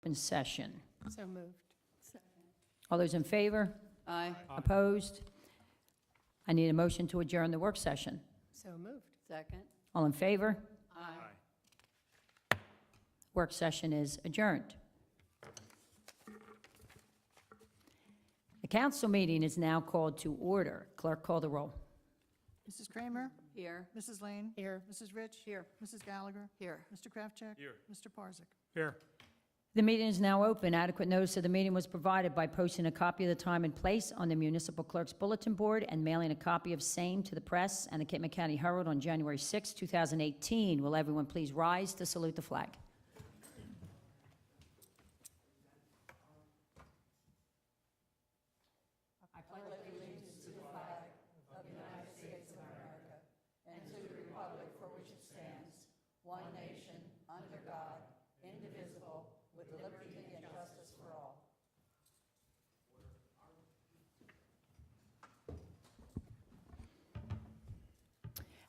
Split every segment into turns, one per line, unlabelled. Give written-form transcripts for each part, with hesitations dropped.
open session.
So moved.
All those in favor?
Aye.
Opposed? I need a motion to adjourn the work session.
So moved. Second.
All in favor?
Aye.
Work session is adjourned. The council meeting is now called to order. Clerk, call the roll.
Mrs. Kramer?
Here.
Mrs. Lane?
Here.
Mrs. Rich?
Here.
Mrs. Gallagher?
Here.
Mr. Kraftcheck?
Here.
Mr. Parzak?
Here.
The meeting is now open. Adequate notice of the meeting was provided by posting a copy of the time and place on the municipal clerk's bulletin board and mailing a copy of same to the press and the Cape May County Herald on January 6, 2018. Will everyone please rise to salute the flag?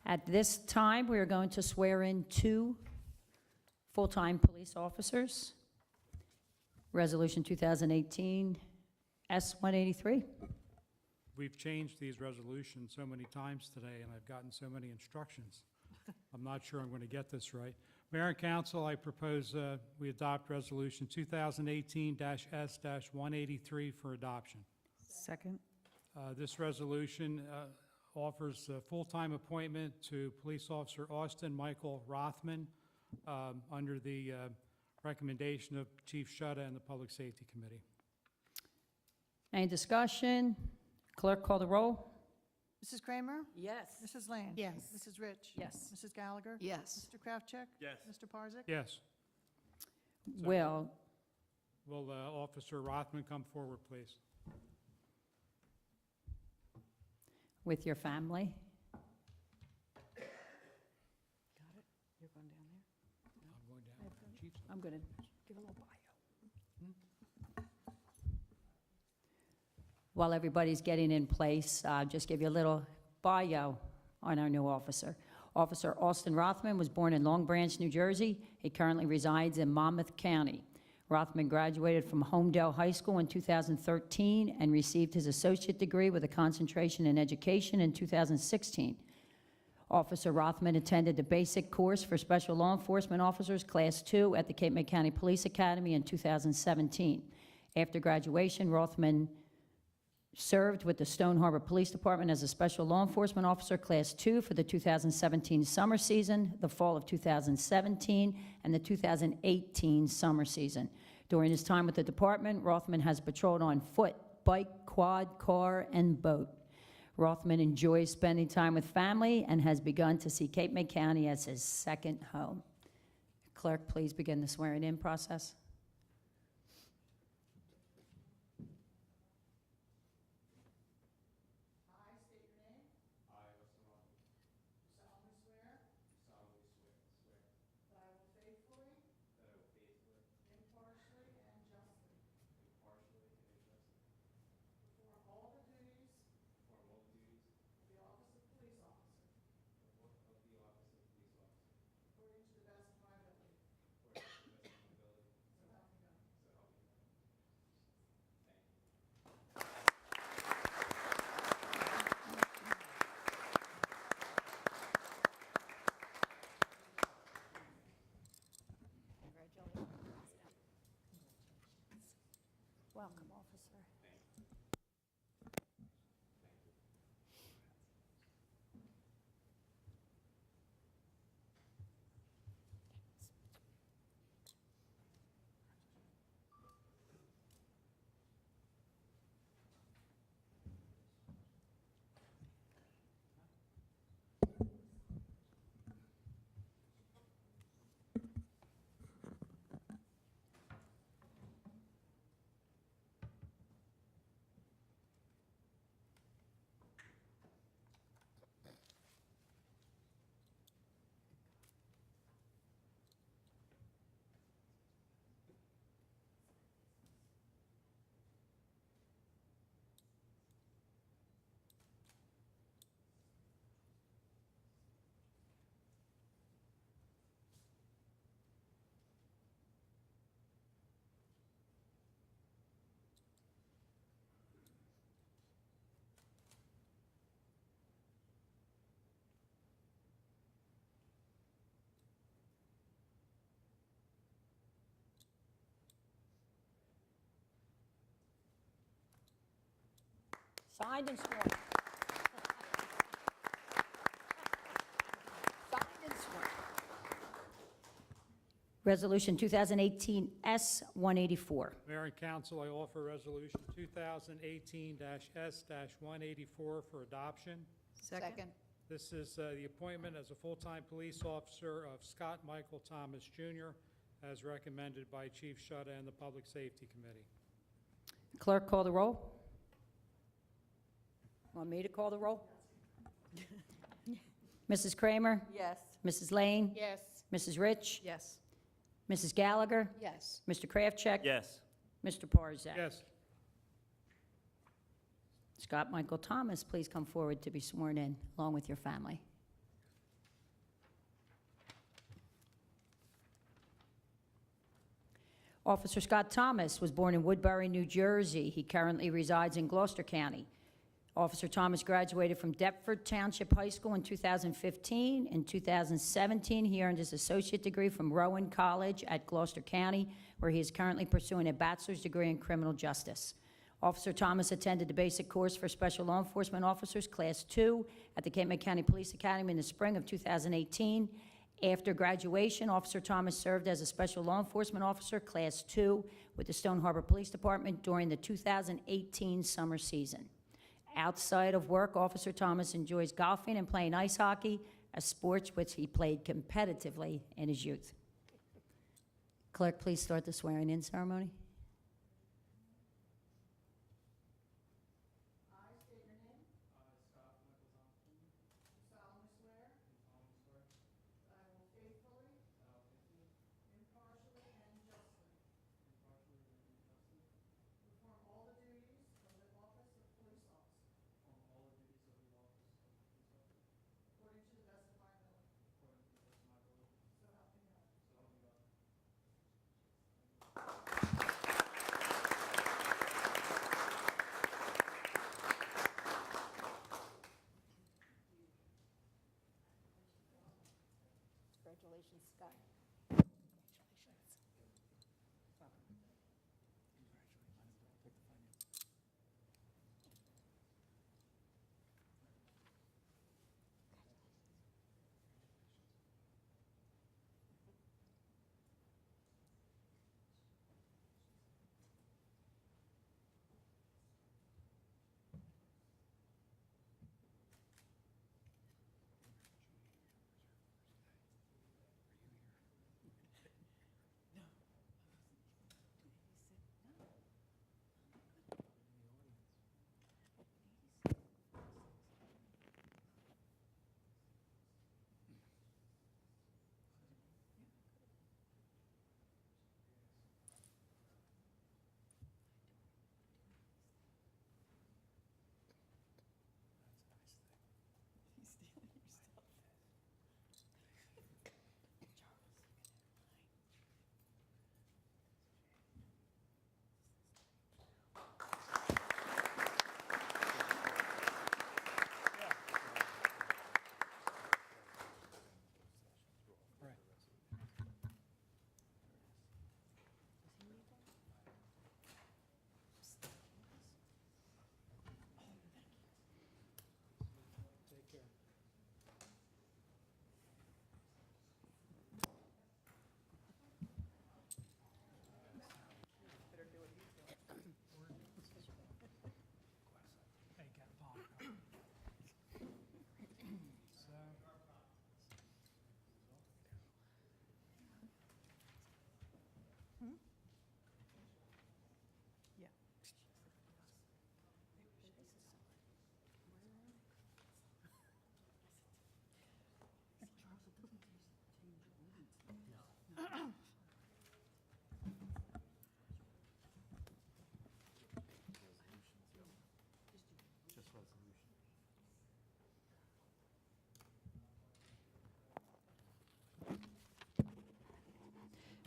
At this time, we are going to swear in 2 full-time police officers. Resolution 2018 S-183.
We've changed these resolutions so many times today, and I've gotten so many instructions. I'm not sure I'm going to get this right. Mayor and Council, I propose we adopt Resolution 2018-S-183 for adoption.
Second.
This resolution offers a full-time appointment to Police Officer Austin Michael Rothman under the recommendation of Chief Shutta and the Public Safety Committee.
Any discussion? Clerk, call the roll.
Mrs. Kramer?
Yes.
Mrs. Lane?
Yes.
Mrs. Rich?
Yes.
Mrs. Gallagher?
Yes.
Mr. Kraftcheck?
Yes.
Mr. Parzak?
Yes.
Will
Officer Rothman come forward, please?
with your family.
You're going down there?
I'm going down. Chief.
I'm going to
Give a little bio.
while everybody's getting in place, just give you a little bio on our new officer. Officer Austin Rothman was born in Long Branch, New Jersey. He currently resides in Monmouth County. Rothman graduated from Homedale High School in 2013 and received his associate degree with a concentration in education in 2016. Officer Rothman attended the basic course for Special Law Enforcement Officers, Class 2, at the Cape May County Police Academy in 2017. After graduation, Rothman served with the Stone Harbor Police Department as a Special Law Enforcement Officer, Class 2, for the 2017 summer season, the fall of 2017, and the 2018 summer season. During his time with the department, Rothman has patrolled on foot, bike, quad, car, and boat. Rothman enjoys spending time with family and has begun to see Cape May County as his second home. Clerk, please begin the swearing-in process. Welcome, officer. Signed and sworn. Signed and sworn. Resolution 2018-S-184.
Mayor and council, I offer Resolution 2018-S-184 for adoption.
Second.
This is the appointment as a full-time police officer of Scott Michael Thomas Jr., as recommended by Chief Shutta and the Public Safety Committee.
Clerk, call the roll. Want me to call the roll? Mrs. Kramer?
Yes.
Mrs. Lane?
Yes.
Mrs. Rich?
Yes.
Mrs. Gallagher?
Yes.
Mr. Kraftcheck?
Yes.
Mr. Parzak?
Yes.
Scott Michael Thomas, please come forward to be sworn in, along with your family. Officer Scott Thomas was born in Woodbury, New Jersey. He currently resides in Gloucester County. Officer Thomas graduated from Deptford Township High School in 2015. In 2017, he earned his associate degree from Rowan College at Gloucester County, where he is currently pursuing a bachelor's degree in criminal justice. Officer Thomas attended the basic course for Special Law Enforcement Officers, Class 2, at the Cape May County Police Academy in the spring of 2018. After graduation, Officer Thomas served as a Special Law Enforcement Officer, Class 2, with the Stone Harbor Police Department during the 2018 summer season. Outside of work, Officer Thomas enjoys golfing and playing ice hockey, a sport which he played competitively in his youth. Clerk, please start the swearing-in ceremony. Congratulations, Scott.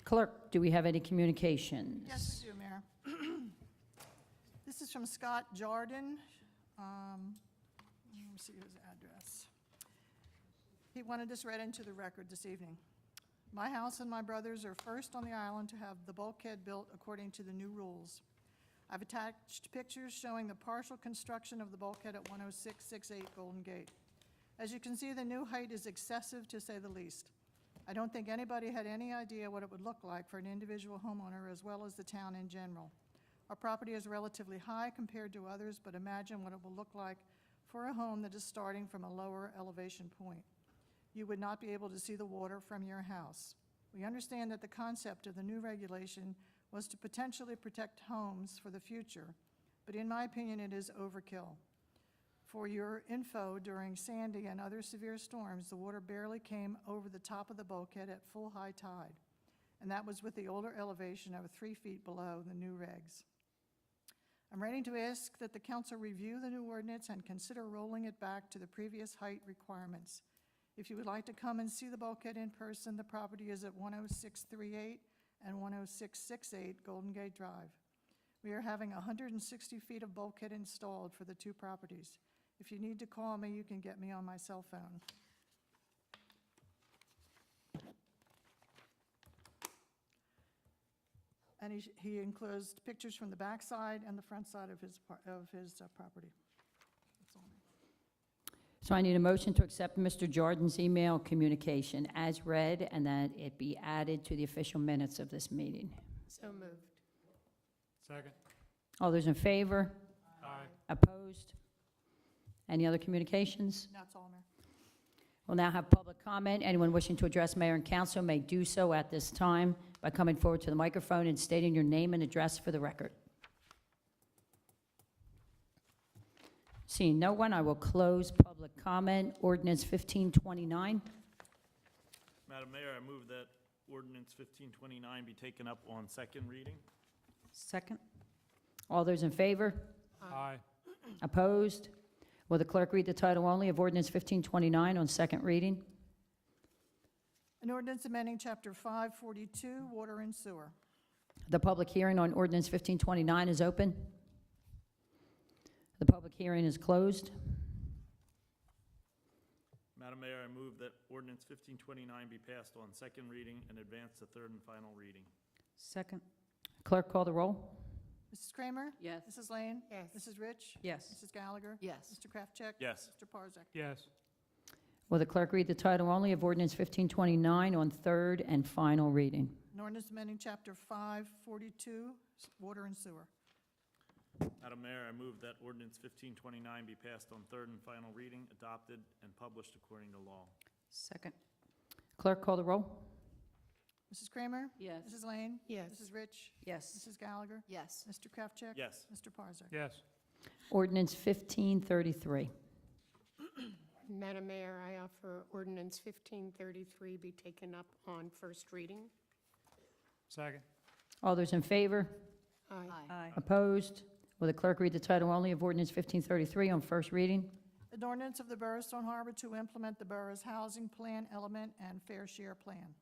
Clerk, do we have any communications?
Yes, we do, Mayor. This is from Scott Jordan. Let me see his address. He wanted this read into the record this evening. My house and my brother's are first on the island to have the bulkhead built according to the new rules. I've attached pictures showing the partial construction of the bulkhead at 10668 Golden Gate. As you can see, the new height is excessive, to say the least. I don't think anybody had any idea what it would look like for an individual homeowner as well as the town in general. Our property is relatively high compared to others, but imagine what it will look like for a home that is starting from a lower elevation point. You would not be able to see the water from your house. We understand that the concept of the new regulation was to potentially protect homes for the future, but in my opinion, it is overkill. For your info, during Sandy and other severe storms, the water barely came over the top of the bulkhead at full high tide, and that was with the older elevation of 3 feet below the new regs. I'm ready to ask that the council review the new ordinance and consider rolling it back to the previous height requirements. If you would like to come and see the bulkhead in person, the property is at 10638 and 10668 Golden Gate Drive. We are having 160 feet of bulkhead installed for the two properties. If you need to call me, you can get me on my cell phone. And he enclosed pictures from the back side and the front side of his property. That's all.
So I need a motion to accept Mr. Jordan's email communication as read, and that it be added to the official minutes of this meeting.
So moved.
Second.
All those in favor?
Aye.
Opposed? Any other communications?
That's all, Mayor.
We'll now have public comment. Anyone wishing to address mayor and council may do so at this time by coming forward to the microphone and stating your name and address for the record. Seeing no one, I will close public comment. Ordinance 1529.
Madam Mayor, I move that ordinance 1529 be taken up on second reading.
Second.
All those in favor?
Aye.
Opposed? Will the clerk read the title only of ordinance 1529 on second reading?
An ordinance amending Chapter 542, Water and Sewer.
The public hearing on ordinance 1529 is open. The public hearing is closed.
Madam Mayor, I move that ordinance 1529 be passed on second reading and advance to third and final reading.
Second.
Clerk, call the roll.
Mrs. Kramer?
Yes.
Mrs. Lane?
Yes.
Mrs. Rich?
Yes.
Mrs. Gallagher?
Yes.
Mr. Kraftcheck?
Yes.
Mr. Parzak?
Yes.
Will the clerk read the title only of ordinance 1529 on third and final reading?
An ordinance amending Chapter 542, Water and Sewer.
Madam Mayor, I move that ordinance 1529 be passed on third and final reading, adopted, and published according to law.
Second.
Clerk, call the roll.
Mrs. Kramer?
Yes.
Mrs. Lane?
Yes.
Mrs. Rich?
Yes.
Mrs. Gallagher?
Yes.
Mr. Kraftcheck?
Yes.
Mr. Parzak?
Yes.
Ordinance 1533.
Madam Mayor, I offer ordinance 1533 be taken up on first reading.
Second.
All those in favor?
Aye.
Aye.
Opposed? Will the clerk read the title only of ordinance 1533 on first reading?
An ordinance of the Borough of Stone Harbor to implement the borough's housing plan element and fair share plan.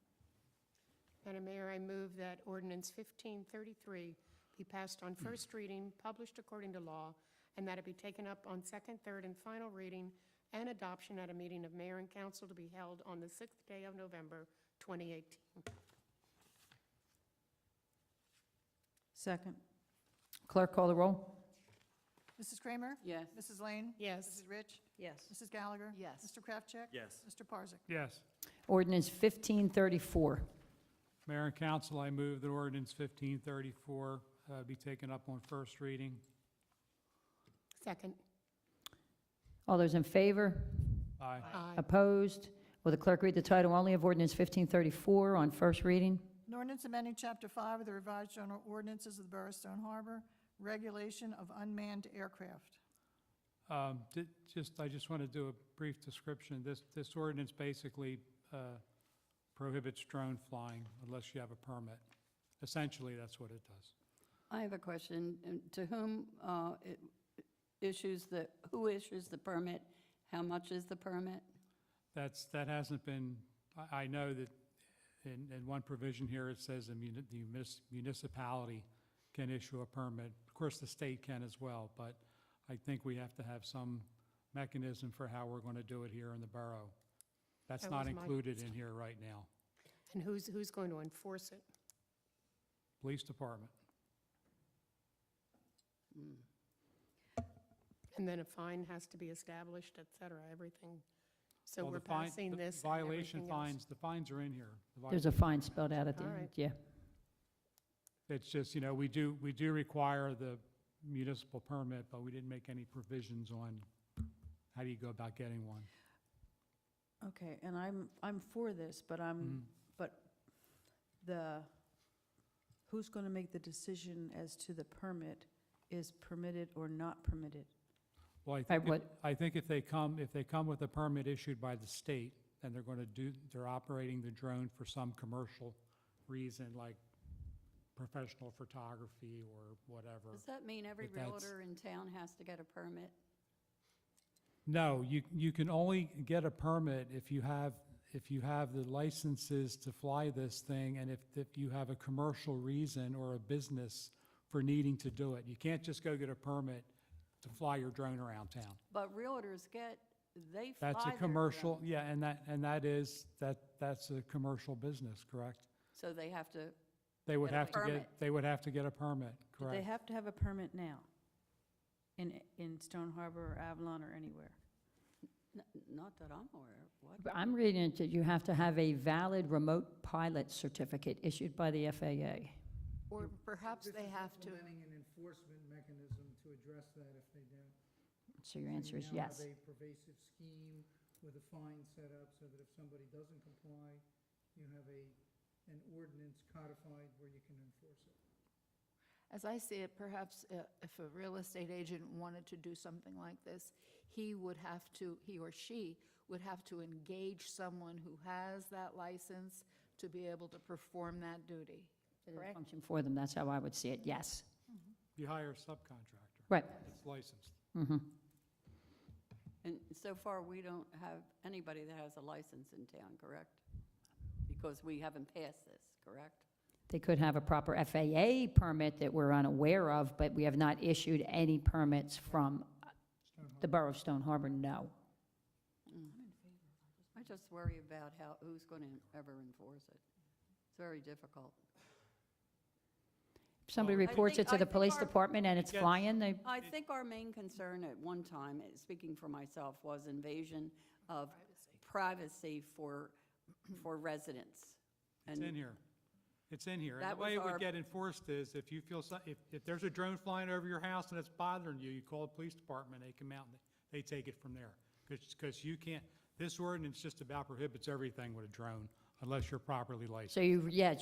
Madam Mayor, I move that ordinance 1533 be passed on first reading, published according to law, and that it be taken up on second, third, and final reading and adoption at a meeting of mayor and council to be held on the 6th day of November, 2018.
Second.
Clerk, call the roll.
Mrs. Kramer?
Yes.
Mrs. Lane?
Yes.
Mrs. Rich?
Yes.
Mrs. Gallagher?
Yes.
Mr. Kraftcheck?
Yes.
Mr. Parzak?
Yes.
Ordinance 1534.
Mayor and council, I move that ordinance 1534 be taken up on first reading.
Second.
All those in favor?
Aye.
Aye.
Opposed? Will the clerk read the title only of ordinance 1534 on first reading?
An ordinance amending Chapter 5 of the revised general ordinances of the Borough of Stone Harbor, regulation of unmanned aircraft.
I just want to do a brief description. This ordinance basically prohibits drone flying unless you have a permit. Essentially, that's what it does.
I have a question. To whom who issues the permit? How much is the permit?
That hasn't been, I know that in one provision here, it says the municipality can issue a permit. Of course, the state can as well, but I think we have to have some mechanism for how we're going to do it here in the borough. That's
That
not
was my
included in here right now.
And who's going to enforce it?
Police department.
And then a fine has to be established, et cetera, everything. So
Well,
we're
the fine-
passing
the
this and
Violation
everything else.
fines, the fines are in here. The
There's a
violation
fine
fines.
spelled out at the
All
end,
right.
yeah.
It's just, we do require the municipal permit, but we didn't make any provisions on how do you go about getting one.
Okay, and I'm for this, but who's going to make the decision as to the permit is permitted or not permitted?
Well,
what-
I think if they come with a permit issued by the state, and they're operating the drone for some commercial reason, like professional photography or whatever.
Does that mean every
But that's-
realtor in town has to get a permit?
No, you can only get a permit if you have the licenses to fly this thing, and if you have a commercial reason or a business for needing to do it. You can't just go get a permit to fly your drone around town.
But realtors they fly
That's a
their
commercial,
drone,
yeah, that's a commercial business, correct?
so they have to,
They would
Get a
have to
permit.
they would have to get a permit,
Do they
correct?
have to have a permit now in Stone Harbor or Avalon or anywhere?
not that I'm aware of, what?
But I'm reading it that you have to have a valid remote pilot certificate issued by the FAA.
Or perhaps they have to.
Implementing an enforcement mechanism to address that if they don't.
So your answer is
You now
yes.
have a pervasive scheme with a fine set up so that if somebody doesn't comply, you have an ordinance codified where you can enforce it.
As I see it, perhaps if a real estate agent wanted to do something like this, he or she would have to engage someone who has that license to be able to perform that duty.
It is a
Correct.
function for them, that's how I would see it, yes.
You hire a subcontractor.
Right.
It's licensed.
Mhm.
And so far, we don't have anybody that has a license in town, correct? Because we haven't passed this, correct?
They could have a proper FAA permit that we're unaware of, but we have not issued any permits from the Borough of Stone Harbor, no.
I just worry about who's going to ever enforce it. It's very difficult.
If somebody
Well,
reports it to
I
the
think
police
our-
department and it's
Yes.
flying, they,
I think our main concern at one time, speaking for myself, was invasion of privacy for residents.
It's in here. It's in here. And
That
the way
was
it
our-
would get enforced is if you feel, if there's a drone flying over your house and it's bothering you, you call the police department, they come out and they take it from there. Because you can't, this ordinance just about prohibits everything with a drone unless you're properly licensed.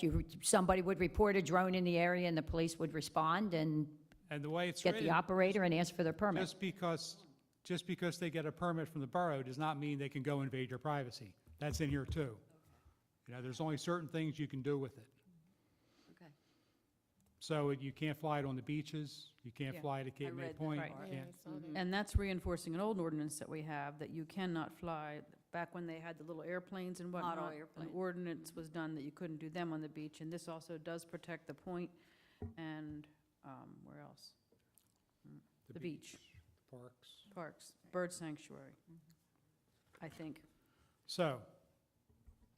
so somebody would report a drone in the area and the police would respond and
And the way it's
get the
written,
operator and ask for their permit.
just because they get a permit from the borough does not mean they can go invade your privacy. That's in here too. There's only certain things you can do with it.
Okay.
So you can't fly it on the beaches, you can't
Yeah.
fly to Cape May
read that
Point.
Right.
you
Yeah,
can't-
I saw that.
And that's reinforcing an old ordinance that we have, that you cannot fly, back when they had the little airplanes and
Model
whatnot. An
airplanes.
ordinance was done that you couldn't do them on the beach, and this also does protect the point and, where else? The beach,
Parks.
parks, bird sanctuary, I think.
So,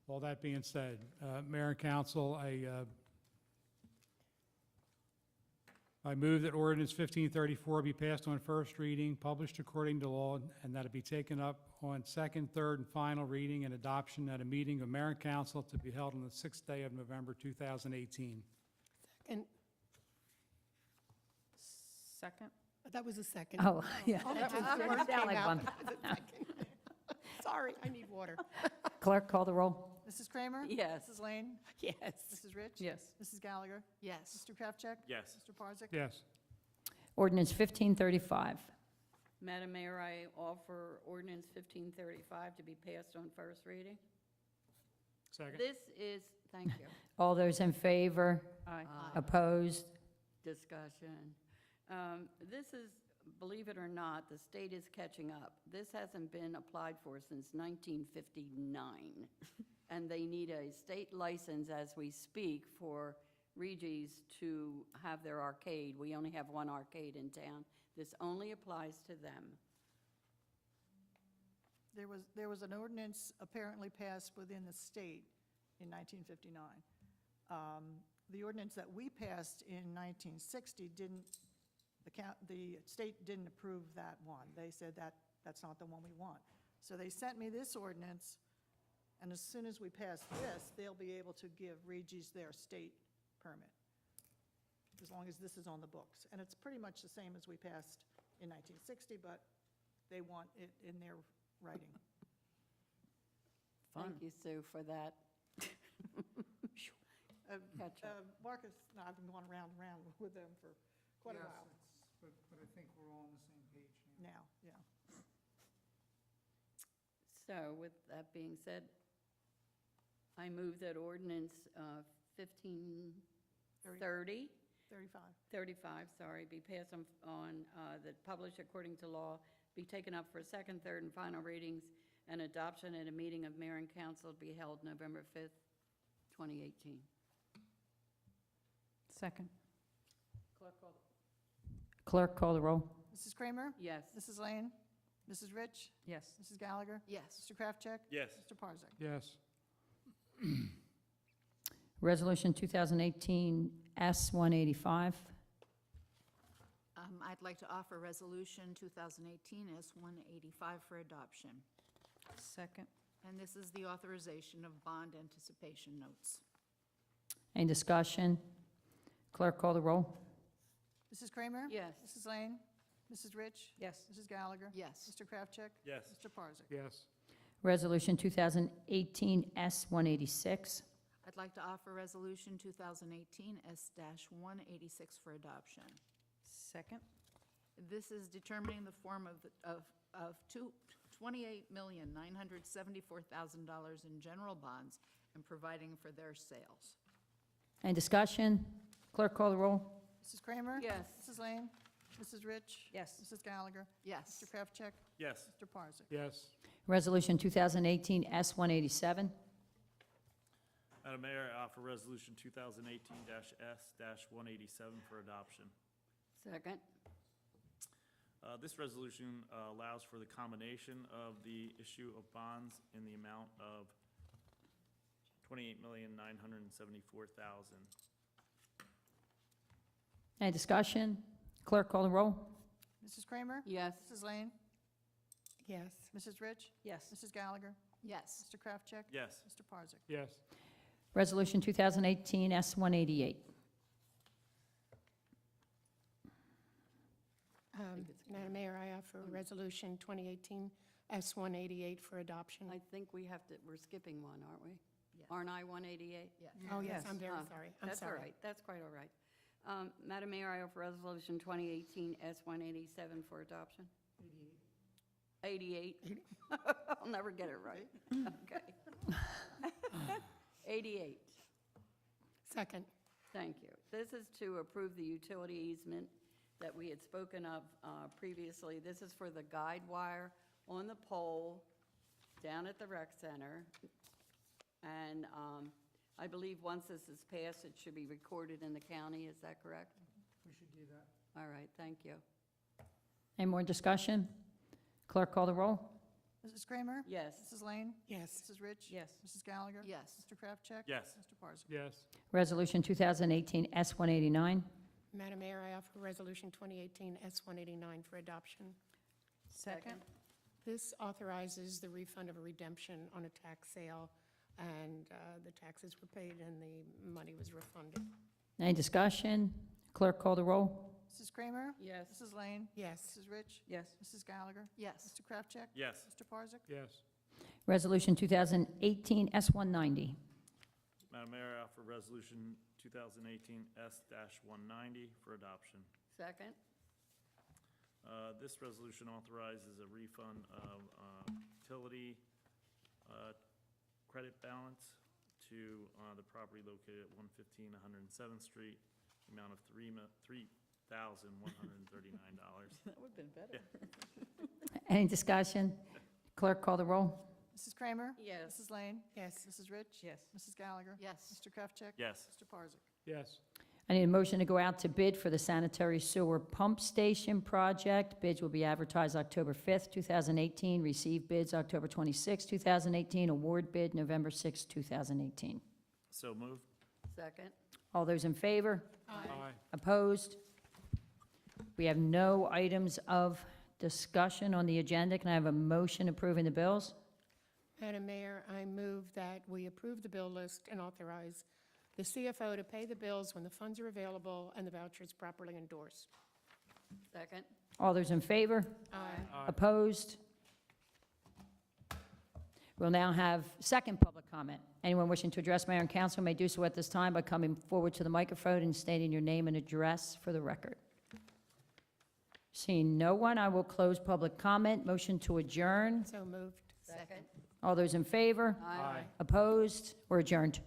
all that being said, Mayor and Council, I move that ordinance 1534 be passed on first reading, published according to law, and that it be taken up on second, third, and final reading and adoption at a meeting of Mayor and Council to be held on the 6th day of November 2018.
And
Second?
that was a second.
Oh, yeah.
That was-
That
word
sounded
came
like
out.
one.
That was a second. Sorry, I need water.
Clerk, call the roll.
Mrs. Kramer?
Yes.
Mrs. Lane?
Yes.
Mrs. Rich?
Yes.
Mrs. Gallagher?
Yes.
Mr. Kraftcheck?
Yes.
Mr. Parzak?
Yes.
Ordinance 1535.
Madam Mayor, I offer ordinance 1535 to be passed on first reading.
Second?
This is, thank you,
All those in favor?
Aye.
Opposed?
discussion. This is, believe it or not, the state is catching up. This hasn't been applied for since 1959. And they need a state license as we speak for Reggie's to have their arcade. We only have one arcade in town. This only applies to them.
There was an ordinance apparently passed within the state in 1959. The ordinance that we passed in 1960 didn't the state didn't approve that one. They said that's not the one we want. So they sent me this ordinance, and as soon as we pass this, they'll be able to give Regis their state permit, as long as this is on the books. And it's pretty much the same as we passed in 1960, but they want it in their writing.
Thank you, Sue, for that. Catch up.
Marcus, no, I've been going round and round with them for quite a
Yes,
while
but I think we're all on the same page now.
now, yeah.
So with that being said, I move that ordinance 1530,
35.
sorry, be passed on, that published according to law, be taken up for second, third, and final readings, and adoption at a meeting of mayor and council to be held November 5th, 2018.
Second.
Clerk, call the roll.
Mrs. Kramer?
Yes.
Mrs. Lane? Mrs. Rich?
Yes.
Mrs. Gallagher?
Yes.
Mr. Kraftcheck?
Yes.
Mr. Parzak?
Yes.
Resolution 2018 S-185.
I'd like to offer Resolution 2018 S-185 for adoption.
Second.
And this is the authorization of bond anticipation notes.
Any discussion? Clerk, call the roll.
Mrs. Kramer?
Yes.
Mrs. Lane? Mrs. Rich?
Yes.
Mrs. Gallagher?
Yes.
Mr. Kraftcheck?
Yes.
Mr. Parzak?
Yes.
Resolution 2018 S-186.
I'd like to offer Resolution 2018 S-186 for adoption.
Second.
This is determining the form of $28,974,000 in general bonds and providing for their sales.
Any discussion? Clerk, call the roll.
Mrs. Kramer?
Yes.
Mrs. Lane? Mrs. Rich?
Yes.
Mrs. Gallagher?
Yes.
Mr. Kraftcheck?
Yes.
Mr. Parzak?
Yes.
Resolution 2018 S-187.
Madam Mayor, I offer Resolution 2018-S-187 for adoption.
Second.
This resolution allows for the combination of the issue of bonds in the amount of $28,974,000.
Any discussion? Clerk, call the roll.
Mrs. Kramer?
Yes.
Mrs. Lane?
Yes.
Mrs. Rich?
Yes.
Mrs. Gallagher?
Yes.
Mr. Kraftcheck?
Yes.
Mr. Parzak?
Yes.
Resolution 2018 S-188.
Madam Mayor, I offer Resolution 2018 S-188 for adoption.
I think we're skipping one, aren't we?
Yes.
Aren't I 188?
Yes.
Oh, yes,
Yes.
I'm very
Oh,
sorry. I'm
That's all
sorry.
right, that's quite all right. Madam Mayor, I offer Resolution 2018 S-187 for adoption. 88. I'll never get it right. Okay. 88.
Second.
Thank you. This is to approve the utility easement that we had spoken of previously. This is for the guide wire on the pole down at the rec center. And I believe once this is passed, it should be recorded in the county. Is that correct?
We should do that.
All right, thank you.
Any more discussion? Clerk, call the roll.
Mrs. Kramer?
Yes.
Mrs. Lane?
Yes.
Mrs. Rich?
Yes.
Mrs. Gallagher?
Yes.
Mr. Kraftcheck?
Yes.
Mr. Parzak?
Yes.
Resolution 2018 S-189.
Madam Mayor, I offer Resolution 2018 S-189 for adoption.
Second.
This authorizes the refund of a redemption on a tax sale, and the taxes were paid and the money was refunded.
Any discussion? Clerk, call the roll.
Mrs. Kramer?
Yes.
Mrs. Lane?
Yes.
Mrs. Rich?
Yes.
Mrs. Gallagher?
Yes.
Mr. Kraftcheck?
Yes.
Mr. Parzak?
Yes.
Resolution 2018 S-190.
Madam Mayor, I offer Resolution 2018 S-190 for adoption.
Second?
This resolution authorizes a refund of utility credit balance to the property located at 115 107th Street, the amount of $3,139.
That would have been better.
Any discussion? Clerk, call the roll.
Mrs. Kramer?
Yes.
Mrs. Lane?
Yes.
Mrs. Rich?
Yes.
Mrs. Gallagher?
Yes.
Mr. Kraftcheck?
Yes.
Mr. Parzak?
Yes.
I need a motion to go out to bid for the sanitary sewer pump station project. Bids will be advertised October 5th, 2018. Receive bids October 26th, 2018. Award bid November 6th, 2018.
So moved.
Second?
All those in favor?
Aye.
Opposed? We have no items of discussion on the agenda. Can I have a motion approving the bills?
Madam Mayor, I move that we approve the bill list and authorize the CFO to pay the bills when the funds are available and the vouchers properly endorsed.
Second?
All those in favor?
Aye.
Opposed? We'll now have second public comment. Anyone wishing to address mayor and council may do so at this time by coming forward to the microphone and stating your name and address for the record. Seeing no one, I will close public comment. Motion to adjourn.
So moved.
Second?
All those in favor?
Aye.
Opposed? We're adjourned.